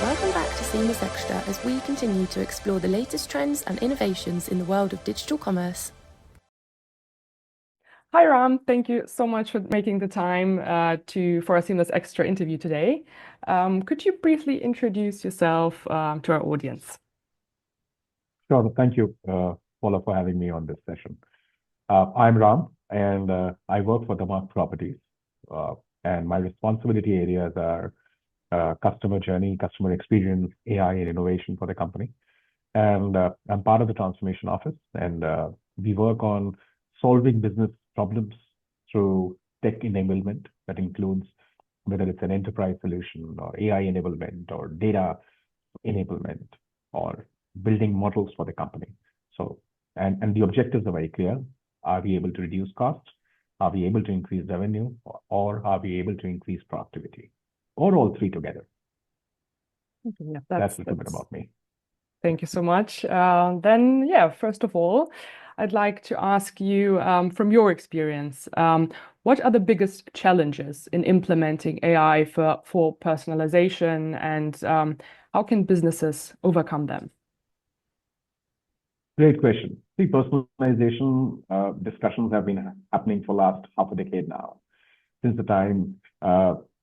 Welcome back to Seamless Xtra as we continue to explore the latest trends and innovations in the world of digital commerce. Hi, Ram. Thank you so much for making the time for a Seamless Extra interview today. Could you briefly introduce yourself to our audience? Sure. Thank you, Paula, for having me on this session. I'm Ram, and I work for DAMAC Properties. And my responsibility areas are customer journey, customer experience, AI, and innovation for the company. And I'm part of the transformation office, and we work on solving business problems through tech enablement. That includes whether it's an enterprise solution or AI enablement or data enablement or building models for the company. So, and the objectives are very clear. Are we able to reduce costs? Are we able to increase revenue? Or are we able to increase productivity? Or all three together? Yeah, that's a little bit about me. Thank you so much. First of all, I'd like to ask you, from your experience, what are the biggest challenges in implementing AI for personalization, and how can businesses overcome them? Great question. See, personalization discussions have been happening for the last half a decade now. Since the time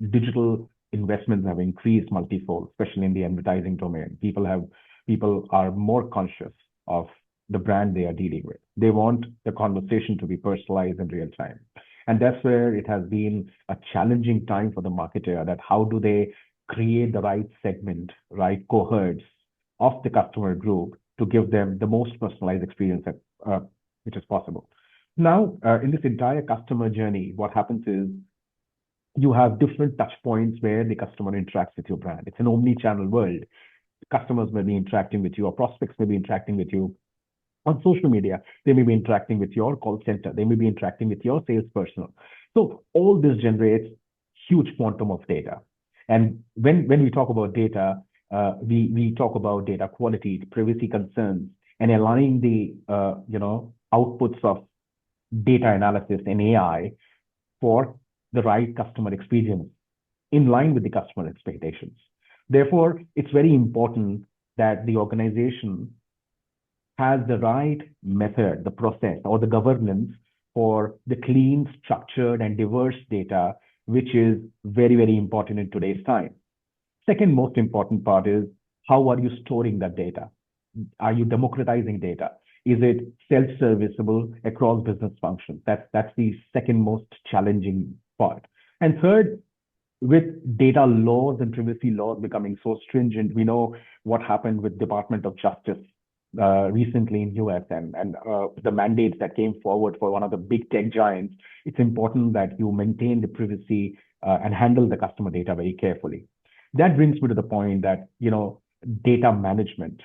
digital investments have increased multifold, especially in the advertising domain, people are more conscious of the brand they are dealing with. They want the conversation to be personalized in real time. And that's where it has been a challenging time for the marketer, that how do they create the right segment, right cohorts of the customer group to give them the most personalized experience which is possible. Now, in this entire customer journey, what happens is you have different touch points where the customer interacts with your brand. It's an omni-channel world. Customers may be interacting with you, or prospects may be interacting with you on social media. They may be interacting with your call center. They may be interacting with your salesperson. So all this generates huge quantum of data. And when we talk about data, we talk about data quality, privacy concerns, and aligning the outputs of data analysis and AI for the right customer experience in line with the customer expectations. Therefore, it's very important that the organization has the right method, the process, or the governance for the clean, structured, and diverse data, which is very, very important in today's time. Second most important part is, how are you storing that data? Are you democratizing data? Is it self-serviceable across business functions? That's the second most challenging part. And third, with data laws and privacy laws becoming so stringent, we know what happened with Department of Justice recently in US and the mandates that came forward for one of the big tech giants. It's important that you maintain the privacy and handle the customer data very carefully. That brings me to the point that, data management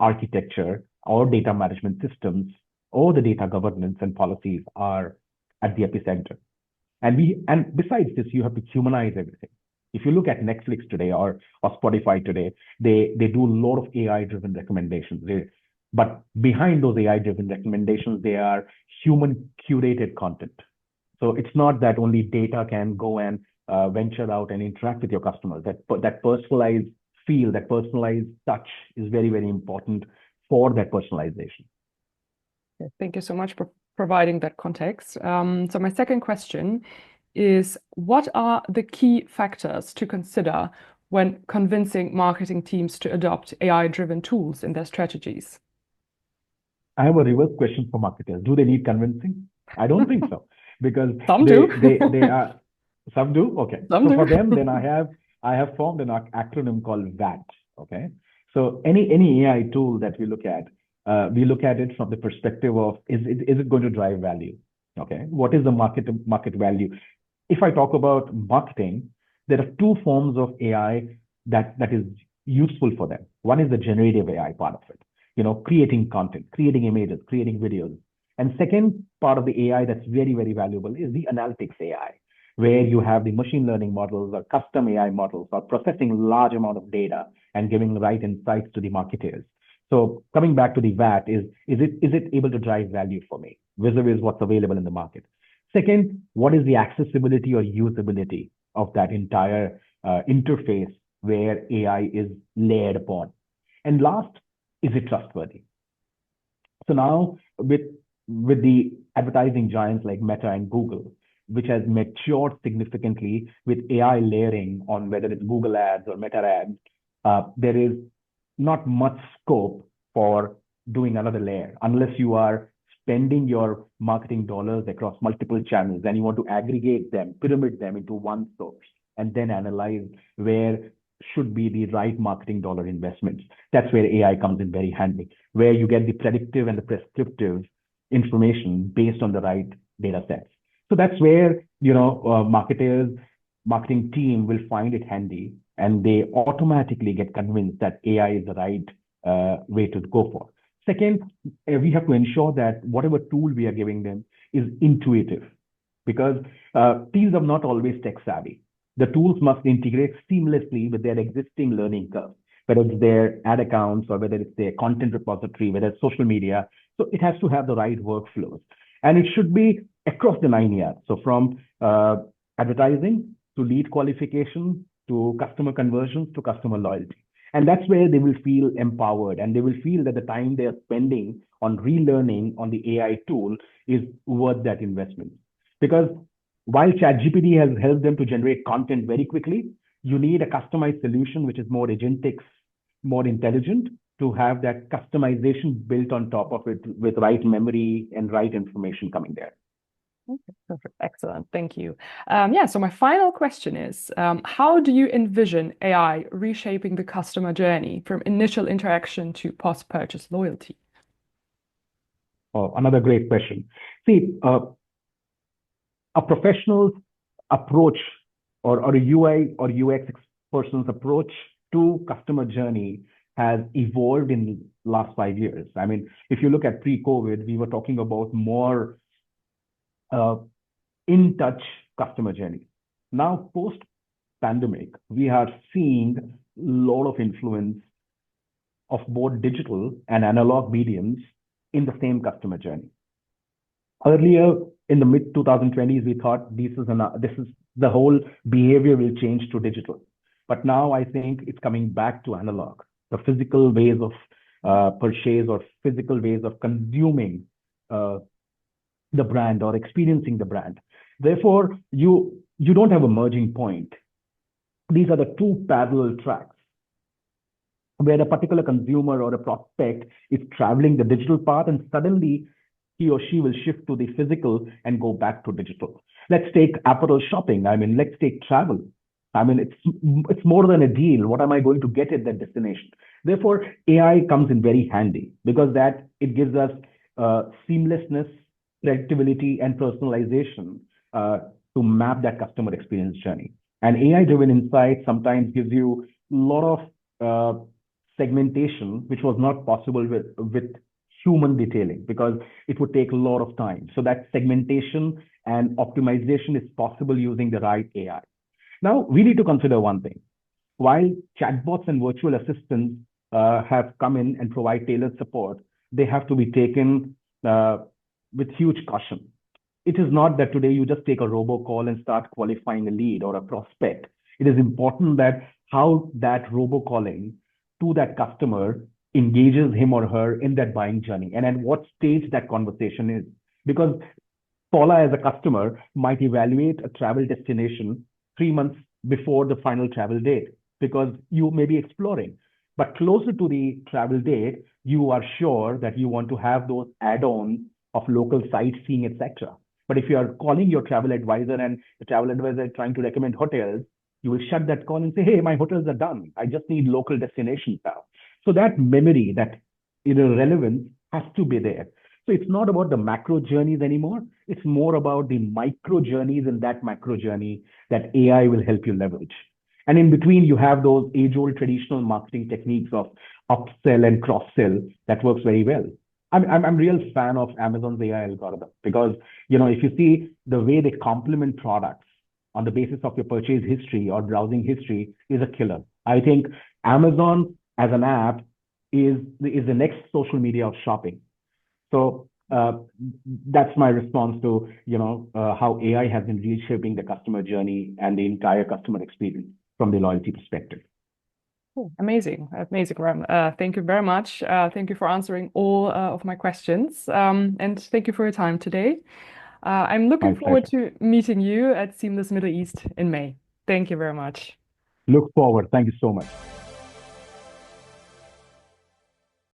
architecture or data management systems or the data governance and policies are at the epicenter. And besides this, you have to humanize everything. If you look at Netflix today or Spotify today, they do a lot of AI-driven recommendations. But behind those AI-driven recommendations, they are human curated content. So it's not that only data can go and venture out and interact with your customers. That personalized feel, that personalized touch is very, very important for that personalization. Thank you so much for providing that context. So my second question is, what are the key factors to consider when convincing marketing teams to adopt AI-driven tools in their strategies? I have a reverse question for marketers. Do they need convincing? I don't think so, because some do. They are. Some do. Okay. Some do. For them, then I have formed an acronym called VAT. Okay. So any AI tool that we look at it from the perspective of, is it going to drive value? Okay. What is the market value? If I talk about marketing, there are two forms of AI that is useful for them. One is the generative AI part of it, creating content, creating images, creating videos. And second part of the AI that's very, very valuable is the analytics AI, where you have the machine learning models or custom AI models or processing large amount of data and giving the right insights to the marketers. So coming back to the VAT, is it able to drive value for me vis-a-vis what's available in the market? Second, what is the accessibility or usability of that entire interface where AI is layered upon. And last, is it trustworthy? So now with the advertising giants like Meta and Google, which has matured significantly with AI layering on whether it's Google ads or Meta ads, there is not much scope for doing another layer unless you are spending your marketing dollars across multiple channels and you want to aggregate them, pyramid them into one source, and then analyze where should be the right marketing dollar investments. That's where AI comes in very handy, where you get the predictive and the prescriptive information based on the right data sets. So that's where, marketing team will find it handy, and they automatically get convinced that AI is the right way to go for. Second, we have to ensure that whatever tool we are giving them is intuitive, because teams are not always tech savvy. The tools must integrate seamlessly with their existing learning curve, whether it's their ad accounts or whether it's their content repository, whether it's social media. So it has to have the right workflows. And it should be across the 9 yards. So from advertising to lead qualification to customer conversions to customer loyalty. And that's where they will feel empowered, and they will feel that the time they are spending on relearning on the AI tool is worth that investment. Because while ChatGPT has helped them to generate content very quickly, you need a customized solution which is more agentic, more intelligent, to have that customization built on top of it with right memory and right information coming there. Okay, perfect. Excellent. Thank you. So my final question is, how do you envision AI reshaping the customer journey from initial interaction to post-purchase loyalty? Oh, another great question. See, a professional approach or a UI or UX person's approach to customer journey has evolved in the last 5 years. I mean, if you look at pre-COVID, we were talking about more in-touch customer journey. Now, post-pandemic, we are seeing a lot of influence of both digital and analog mediums in the same customer journey. Earlier, in the mid-2020s, we thought this is the whole behavior will change to digital. But now I think it's coming back to analog, the physical ways of purchase or physical ways of consuming the brand or experiencing the brand. Therefore, you don't have a merging point. These are the two parallel tracks where a particular consumer or a prospect is traveling the digital path, and suddenly he or she will shift to the physical and go back to digital. Let's take apparel shopping. I mean, let's take travel. I mean, it's more than a deal. What am I going to get at that destination? Therefore, AI comes in very handy because it gives us seamlessness, predictability, and personalization to map that customer experience journey. And AI-driven insight sometimes gives you a lot of segmentation, which was not possible with human detailing because it would take a lot of time. So that segmentation and optimization is possible using the right AI. Now, we need to consider one thing. While chatbots and virtual assistants have come in and provide tailored support, they have to be taken with huge caution. It is not that today you just take a robocall and start qualifying a lead or a prospect. It is important that how that robocalling to that customer engages him or her in that buying journey and at what stage that conversation is. Because Paula as a customer might evaluate a travel destination 3 months before the final travel date because you may be exploring. But closer to the travel date, you are sure that you want to have those add-ons of local sightseeing, etc. But if you are calling your travel advisor and the travel advisor is trying to recommend hotels, you will shut that call and say, hey, my hotels are done. I just need local destinations now. So that memory, that relevance has to be there. So it's not about the macro journeys anymore. It's more about the micro journeys in that macro journey that AI will help you leverage. And in between, you have those age-old traditional marketing techniques of upsell and cross-sell that works very well. I'm a real fan of Amazon's AI algorithm because, if you see the way they complement products on the basis of your purchase history or browsing history is a killer. I think Amazon as an app is the next social media of shopping. So that's my response to, how AI has been reshaping the customer journey and the entire customer experience from the loyalty perspective. Oh, amazing, amazing, Ram. Thank you very much. Thank you for answering all of my questions. And thank you for your time today. I'm looking My forward pleasure. to meeting you at Seamless Middle East in May. Thank you very much. Look forward. Thank you so much.